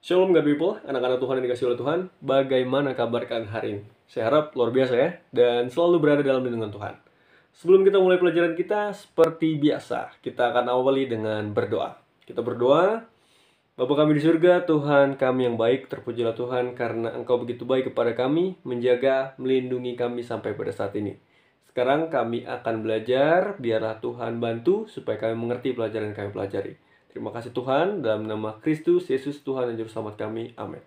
Shalom God people, anak-anak Tuhan yang dikasih oleh Tuhan. Bagaimana kabar kalian hari ini? Saya harap luar biasa ya, dan selalu berada dalam lindungan Tuhan. Sebelum kita mulai pelajaran kita, seperti biasa, kita akan awali dengan berdoa. Kita berdoa, Bapa kami di surga, Tuhan kami yang baik, terpujilah Tuhan karena Engkau begitu baik kepada kami, menjaga, melindungi kami sampai pada saat ini. Sekarang kami akan belajar, biarlah Tuhan bantu supaya kami mengerti pelajaran yang kami pelajari. Terima kasih Tuhan, dalam nama Kristus Yesus Tuhan dan Juru Selamat kami. Amin.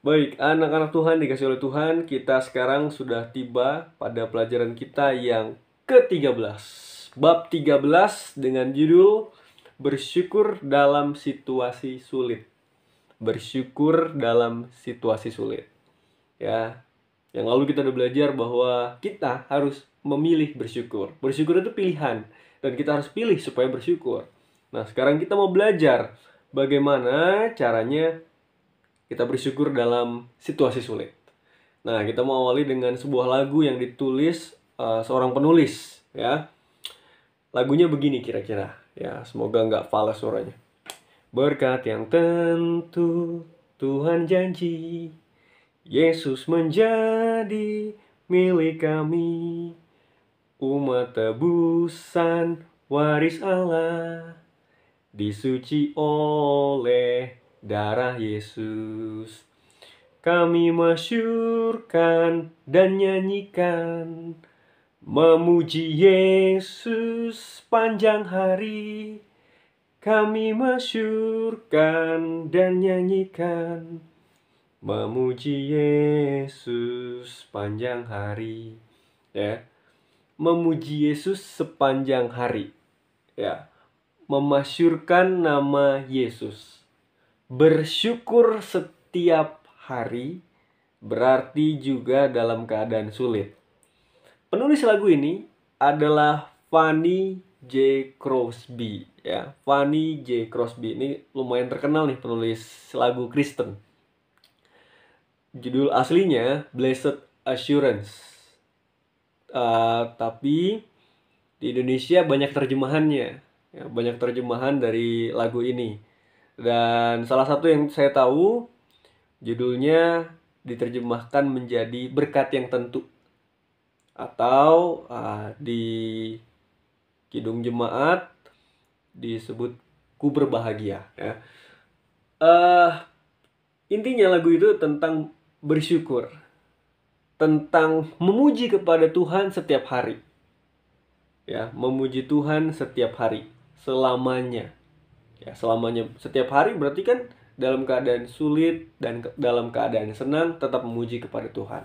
Baik, anak-anak Tuhan dikasih oleh Tuhan, kita sekarang sudah tiba pada pelajaran kita yang ke-13. Bab 13 dengan judul Bersyukur dalam situasi sulit. Bersyukur dalam situasi sulit. Ya, yang lalu kita udah belajar bahwa kita harus memilih bersyukur. Bersyukur itu pilihan, dan kita harus pilih supaya bersyukur. Nah, sekarang kita mau belajar bagaimana caranya kita bersyukur dalam situasi sulit. Nah, kita mau awali dengan sebuah lagu yang ditulis seorang penulis, ya. Lagunya begini kira-kira, ya. Semoga nggak fals suaranya. Berkat yang tentu Tuhan janji, Yesus menjadi milik kami, umat tebusan waris Allah, disuci oleh darah Yesus. Kami masyurkan dan nyanyikan, memuji Yesus panjang hari. Kami masyurkan dan nyanyikan, memuji Yesus panjang hari. Ya, memuji Yesus sepanjang hari. Ya, memasyurkan nama Yesus, bersyukur setiap hari, berarti juga dalam keadaan sulit. Penulis lagu ini adalah Fanny J. Crosby, ya. Fanny J. Crosby ini lumayan terkenal nih, penulis lagu Kristen. Judul aslinya Blessed Assurance. Tapi di Indonesia banyak terjemahannya, ya, banyak terjemahan dari lagu ini. Dan salah satu yang saya tahu judulnya diterjemahkan menjadi Berkat yang Tentu, atau di Kidung Jemaat disebut Ku Berbahagia, ya. Intinya lagu itu tentang bersyukur, tentang memuji kepada Tuhan setiap hari. Ya, memuji Tuhan setiap hari, selamanya. Ya, selamanya, setiap hari berarti kan dalam keadaan sulit dan dalam keadaan senang tetap memuji kepada Tuhan.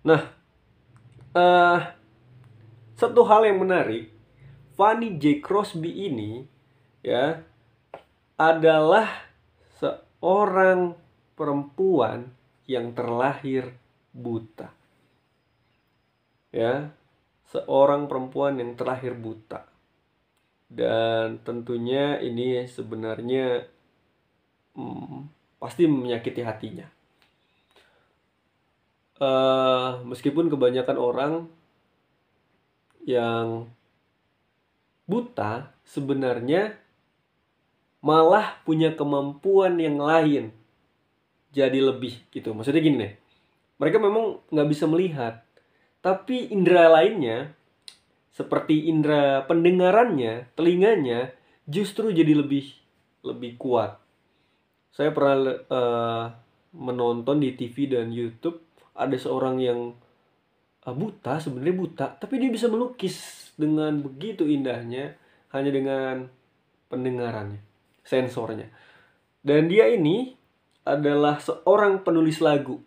Nah, satu hal yang menarik, Fanny J. Crosby ini, ya, adalah seorang perempuan yang terlahir buta. Ya, seorang perempuan yang terlahir buta. Dan tentunya ini sebenarnya pasti menyakiti hatinya. Meskipun kebanyakan orang yang buta sebenarnya malah punya kemampuan yang lain, jadi lebih gitu. Maksudnya gini nih, mereka memang nggak bisa melihat, tapi indera lainnya seperti indera pendengarannya, telinganya justru jadi lebih kuat. Saya pernah menonton di TV dan YouTube, ada seorang yang buta, sebenarnya buta, tapi dia bisa melukis dengan begitu indahnya hanya dengan pendengarannya, sensornya. Dan dia ini adalah seorang penulis lagu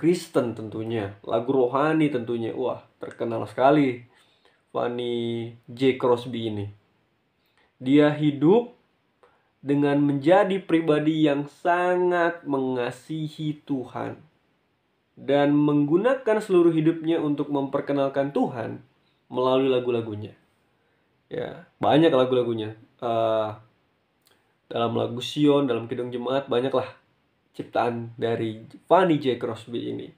Kristen tentunya, lagu rohani tentunya. Wah, terkenal sekali Fanny J. Crosby ini. Dia hidup dengan menjadi pribadi yang sangat mengasihi Tuhan dan menggunakan seluruh hidupnya untuk memperkenalkan Tuhan melalui lagu-lagunya. Ya, banyak lagu-lagunya. Dalam lagu Sion, dalam Kidung Jemaat, banyaklah ciptaan dari Fanny J. Crosby ini.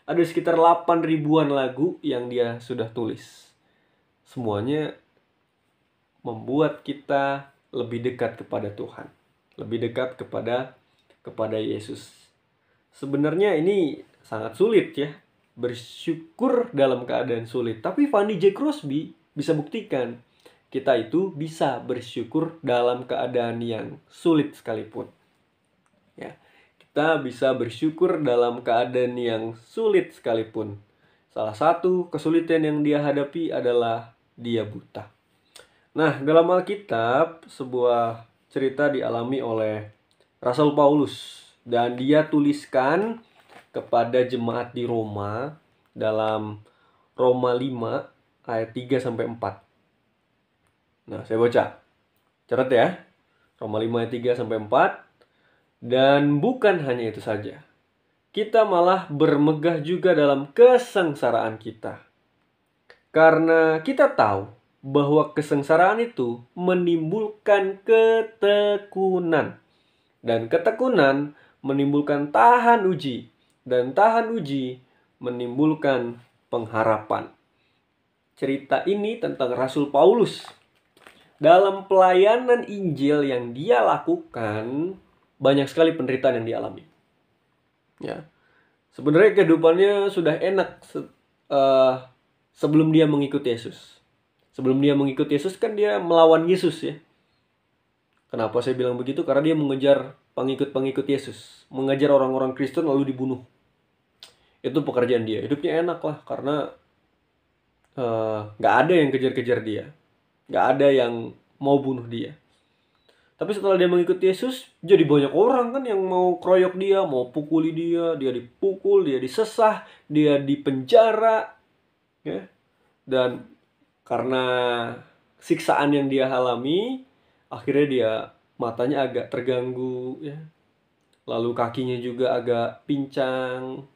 Ada sekitar 8 ribuan lagu yang dia sudah tulis. Semuanya membuat kita lebih dekat kepada Tuhan, lebih dekat kepada kepada Yesus. Sebenarnya ini sangat sulit ya, bersyukur dalam keadaan sulit. Tapi Fanny J. Crosby bisa buktikan kita itu bisa bersyukur dalam keadaan yang sulit sekalipun. Ya, kita bisa bersyukur dalam keadaan yang sulit sekalipun. Salah satu kesulitan yang dia hadapi adalah dia buta. Nah, dalam Alkitab sebuah cerita dialami oleh Rasul Paulus dan dia tuliskan kepada jemaat di Roma dalam Roma 5 ayat 3 sampai 4. Nah, saya baca. Catat ya. Roma 5 ayat 3 sampai 4. Dan bukan hanya itu saja. Kita malah bermegah juga dalam kesengsaraan kita. Karena kita tahu bahwa kesengsaraan itu menimbulkan ketekunan. Dan ketekunan menimbulkan tahan uji. Dan tahan uji menimbulkan pengharapan. Cerita ini tentang Rasul Paulus. Dalam pelayanan Injil yang dia lakukan, banyak sekali penderitaan yang dialami. Ya, sebenarnya kehidupannya sudah enak sebelum dia mengikut Yesus. Sebelum dia mengikut Yesus kan dia melawan Yesus ya. Kenapa saya bilang begitu? Karena dia mengejar pengikut-pengikut Yesus. Mengejar orang-orang Kristen lalu dibunuh. Itu pekerjaan dia. Hidupnya enak lah karena gak ada yang kejar-kejar dia. Gak ada yang mau bunuh dia. Tapi setelah dia mengikuti Yesus, jadi banyak orang kan yang mau keroyok dia, mau pukuli dia, dia dipukul, dia disesah, dia dipenjara. Ya. Dan karena siksaan yang dia alami, akhirnya dia matanya agak terganggu, ya. Lalu kakinya juga agak pincang.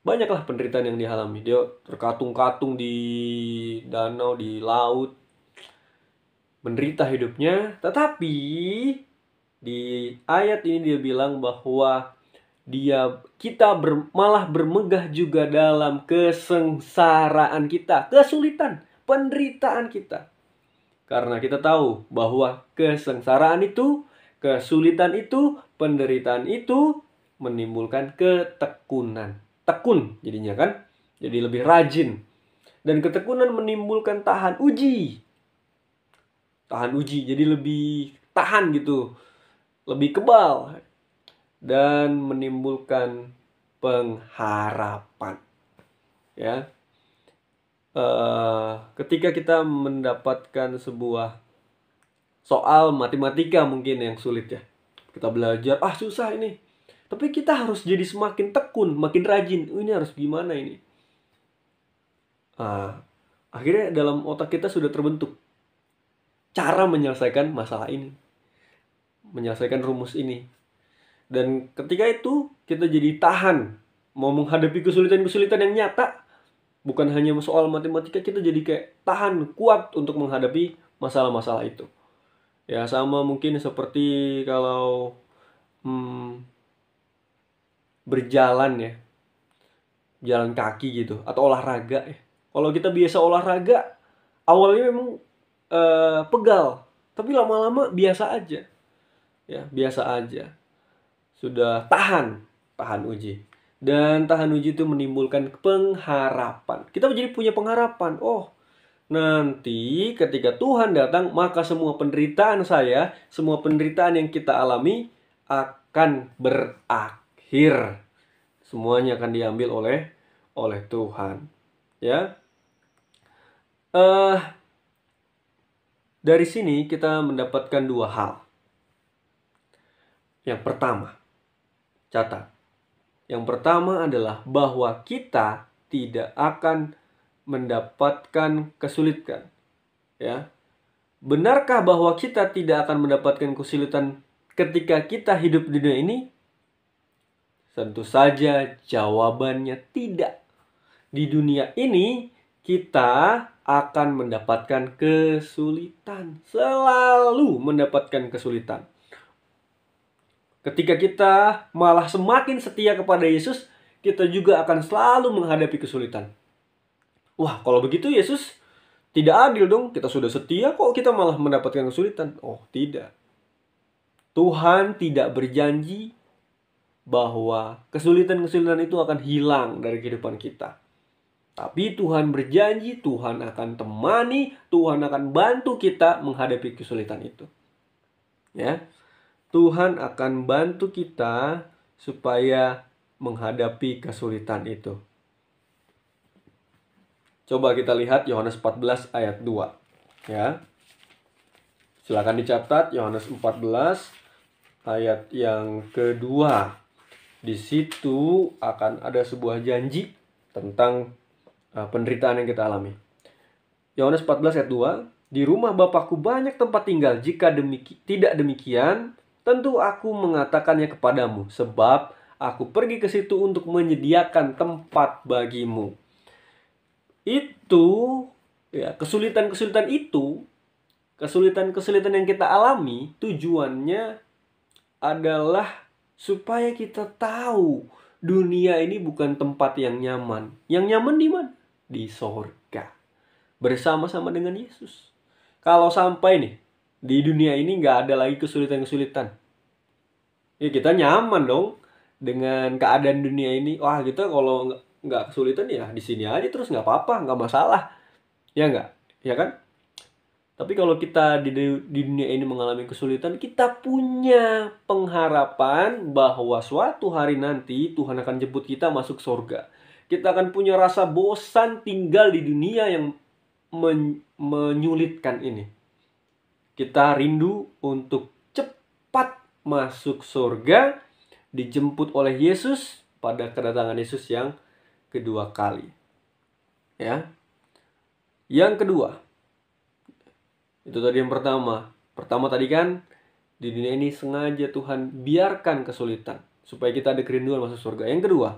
Banyaklah penderitaan yang dialami. Dia terkatung-katung di danau, di laut. Menderita hidupnya. Tetapi di ayat ini dia bilang bahwa kita malah bermegah juga dalam kesengsaraan kita, kesulitan, penderitaan kita. Karena kita tahu bahwa kesengsaraan itu, kesulitan itu, penderitaan itu menimbulkan ketekunan. Tekun jadinya kan, jadi lebih rajin. Dan ketekunan menimbulkan tahan uji. Tahan uji, jadi lebih tahan gitu, lebih kebal. Dan menimbulkan pengharapan. Ya, ketika kita mendapatkan sebuah soal matematika mungkin yang sulit ya, kita belajar, susah ini. Tapi kita harus jadi semakin tekun, makin rajin. Ini harus gimana ini? Akhirnya dalam otak kita sudah terbentuk cara menyelesaikan masalah ini, menyelesaikan rumus ini. Dan ketika itu kita jadi tahan mau menghadapi kesulitan-kesulitan yang nyata. Bukan hanya soal matematika, kita jadi kayak tahan kuat untuk menghadapi masalah-masalah itu. Ya sama mungkin seperti kalau berjalan ya, jalan kaki gitu, atau olahraga ya. Kalau kita biasa olahraga, awalnya memang pegal, tapi lama-lama biasa aja. Ya, biasa aja. Sudah tahan uji. Dan tahan uji itu menimbulkan pengharapan. Kita menjadi punya pengharapan. Oh, nanti ketika Tuhan datang, maka semua penderitaan saya, semua penderitaan yang kita alami akan berakhir. Semuanya akan diambil oleh Tuhan. Ya. Dari sini kita mendapatkan dua hal. Yang pertama, catat. Yang pertama adalah bahwa kita tidak akan mendapatkan kesulitan. Ya. Benarkah bahwa kita tidak akan mendapatkan kesulitan ketika kita hidup di dunia ini? Tentu saja jawabannya tidak. Di dunia ini kita akan mendapatkan kesulitan. Selalu mendapatkan kesulitan. Ketika kita malah semakin setia kepada Yesus, kita juga akan selalu menghadapi kesulitan. Wah, kalau begitu Yesus tidak adil dong. Kita sudah setia kok kita malah mendapatkan kesulitan. Oh, tidak. Tuhan tidak berjanji bahwa kesulitan-kesulitan itu akan hilang dari kehidupan kita. Tapi Tuhan berjanji, Tuhan akan temani, Tuhan akan bantu kita menghadapi kesulitan itu. Ya. Tuhan akan bantu kita supaya menghadapi kesulitan itu. Coba kita lihat Yohanes 14 ayat 2. Ya. Silakan dicatat Yohanes 14 ayat yang kedua. Di situ akan ada sebuah janji tentang penderitaan yang kita alami. Yohanes 14 ayat 2, di rumah Bapakku banyak tempat tinggal. Jika tidak demikian, tentu aku mengatakannya kepadamu, sebab aku pergi ke situ untuk menyediakan tempat bagimu. Itu, ya, kesulitan-kesulitan itu, kesulitan-kesulitan yang kita alami, tujuannya adalah supaya kita tahu dunia ini bukan tempat yang nyaman. Yang nyaman di mana? Di sorga. Bersama-sama dengan Yesus. Kalau sampai nih, di dunia ini nggak ada lagi kesulitan-kesulitan. Ya kita nyaman dong dengan keadaan dunia ini. Wah kita kalau nggak kesulitan ya di sini aja terus nggak apa-apa, nggak masalah. Ya nggak? Ya kan? Tapi kalau kita di dunia ini mengalami kesulitan, kita punya pengharapan bahwa suatu hari nanti Tuhan akan jemput kita masuk surga. Kita akan punya rasa bosan tinggal di dunia yang menyulitkan ini. Kita rindu untuk cepat masuk surga, dijemput oleh Yesus pada kedatangan Yesus yang kedua kali. Ya. Yang kedua, itu tadi yang pertama. Pertama tadi kan, di dunia ini sengaja Tuhan biarkan kesulitan supaya kita ada kerinduan masuk surga. Yang kedua,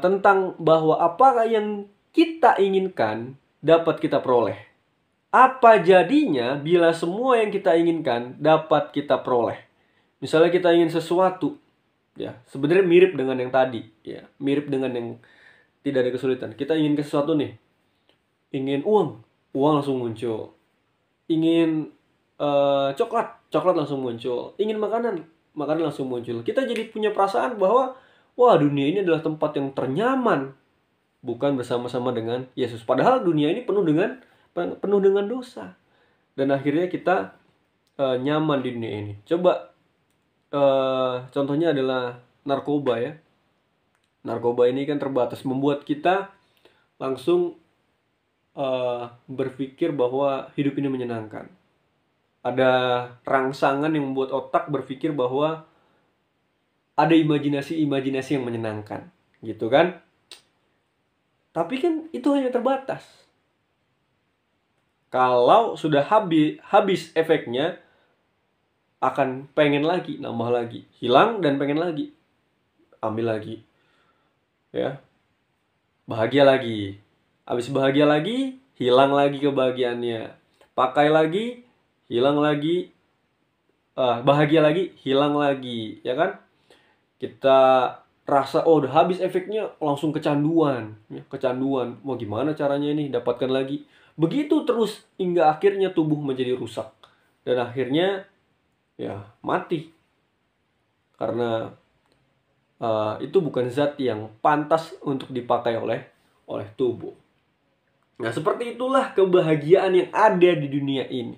tentang bahwa apa yang kita inginkan dapat kita peroleh. Apa jadinya bila semua yang kita inginkan dapat kita peroleh? Misalnya kita ingin sesuatu, ya sebenarnya mirip dengan yang tadi, ya mirip dengan yang tidak ada kesulitan. Kita ingin sesuatu nih. Ingin uang langsung muncul. Ingin coklat langsung muncul. Ingin makanan langsung muncul. Kita jadi punya perasaan bahwa wah dunia ini adalah tempat yang ternyaman, bukan bersama-sama dengan Yesus. Padahal dunia ini penuh dengan dosa. Dan akhirnya kita nyaman di dunia ini. Coba contohnya adalah narkoba ya. Narkoba ini kan terbatas, membuat kita langsung berpikir bahwa hidup ini menyenangkan. Ada rangsangan yang membuat otak berpikir bahwa ada imajinasi yang menyenangkan, gitu kan? Tapi kan itu hanya terbatas. Kalau sudah habis efeknya, akan pengen lagi, nambah lagi, hilang dan pengen lagi, ambil lagi, ya, bahagia lagi. Habis bahagia lagi, hilang lagi kebahagiaannya. Pakai lagi, hilang lagi. Bahagia lagi, hilang lagi. Ya kan? Kita rasa, oh udah habis efeknya, langsung kecanduan. Ya, kecanduan. Mau gimana caranya ini? Dapatkan lagi. Begitu terus, hingga akhirnya tubuh menjadi rusak. Dan akhirnya, ya mati. Karena itu bukan zat yang pantas untuk dipakai oleh tubuh. Nah, seperti itulah kebahagiaan yang ada di dunia ini.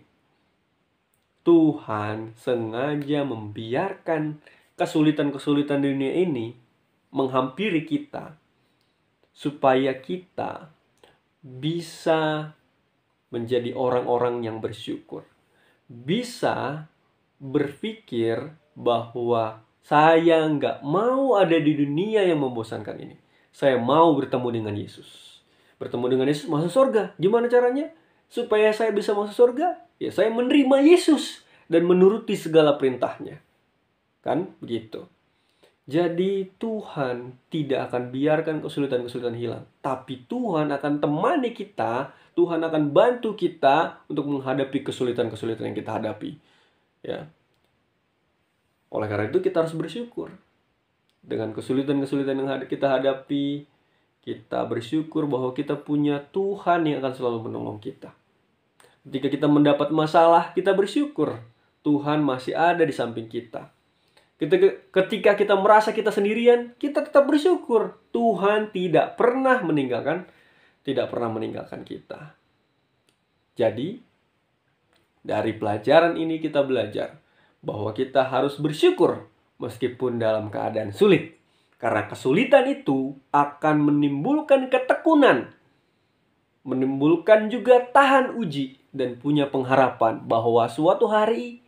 Tuhan sengaja membiarkan kesulitan-kesulitan di dunia ini menghampiri kita supaya kita bisa menjadi orang-orang yang bersyukur. Bisa berpikir bahwa saya nggak mau ada di dunia yang membosankan ini. Saya mau bertemu dengan Yesus. Bertemu dengan Yesus masuk surga. Gimana caranya? Supaya saya bisa masuk surga, ya saya menerima Yesus dan menuruti segala perintahnya. Kan? Begitu. Jadi Tuhan tidak akan biarkan kesulitan-kesulitan hilang. Tapi Tuhan akan temani kita, Tuhan akan bantu kita untuk menghadapi kesulitan-kesulitan yang kita hadapi. Ya. Oleh karena itu kita harus bersyukur. Dengan kesulitan-kesulitan yang kita hadapi, kita bersyukur bahwa kita punya Tuhan yang akan selalu menolong kita. Ketika kita mendapat masalah, kita bersyukur Tuhan masih ada di samping kita. Ketika kita merasa kita sendirian, kita tetap bersyukur Tuhan tidak pernah meninggalkan kita. Jadi, dari pelajaran ini kita belajar bahwa kita harus bersyukur meskipun dalam keadaan sulit. Karena kesulitan itu akan menimbulkan ketekunan, menimbulkan juga tahan uji, dan punya pengharapan bahwa suatu hari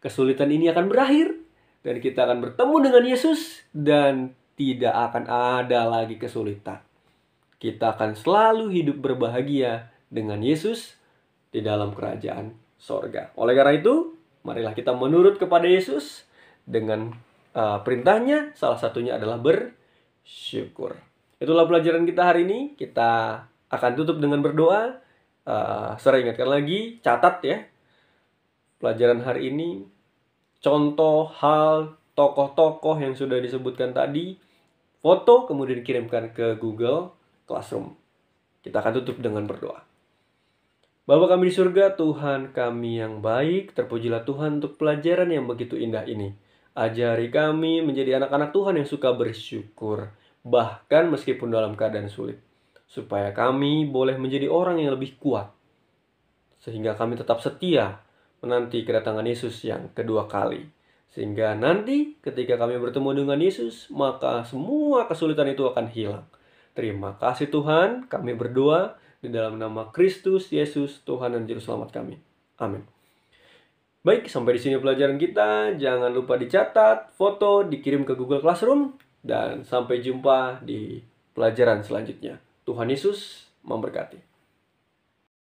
kesulitan ini akan berakhir dan kita akan bertemu dengan Yesus dan tidak akan ada lagi kesulitan. Kita akan selalu hidup berbahagia dengan Yesus di dalam kerajaan sorga. Oleh karena itu, marilah kita menurut kepada Yesus dengan perintahnya, salah satunya adalah bersyukur. Itulah pelajaran kita hari ini. Kita akan tutup dengan berdoa. Saya ingatkan lagi, catat ya. Pelajaran hari ini, contoh hal tokoh-tokoh yang sudah disebutkan tadi, foto kemudian dikirimkan ke Google Classroom. Kita akan tutup dengan berdoa. Bapa kami di surga, Tuhan kami yang baik, terpujilah Tuhan untuk pelajaran yang begitu indah ini. Ajari kami menjadi anak-anak Tuhan yang suka bersyukur, bahkan meskipun dalam keadaan sulit. Supaya kami boleh menjadi orang yang lebih kuat. Sehingga kami tetap setia menanti kedatangan Yesus yang kedua kali. Sehingga nanti ketika kami bertemu dengan Yesus, maka semua kesulitan itu akan hilang. Terima kasih Tuhan, kami berdoa di dalam nama Kristus Yesus, Tuhan dan Juru Selamat kami. Amin. Baik, sampai di sini pelajaran kita. Jangan lupa dicatat, foto, dikirim ke Google Classroom. Dan sampai jumpa di pelajaran selanjutnya. Tuhan Yesus memberkati.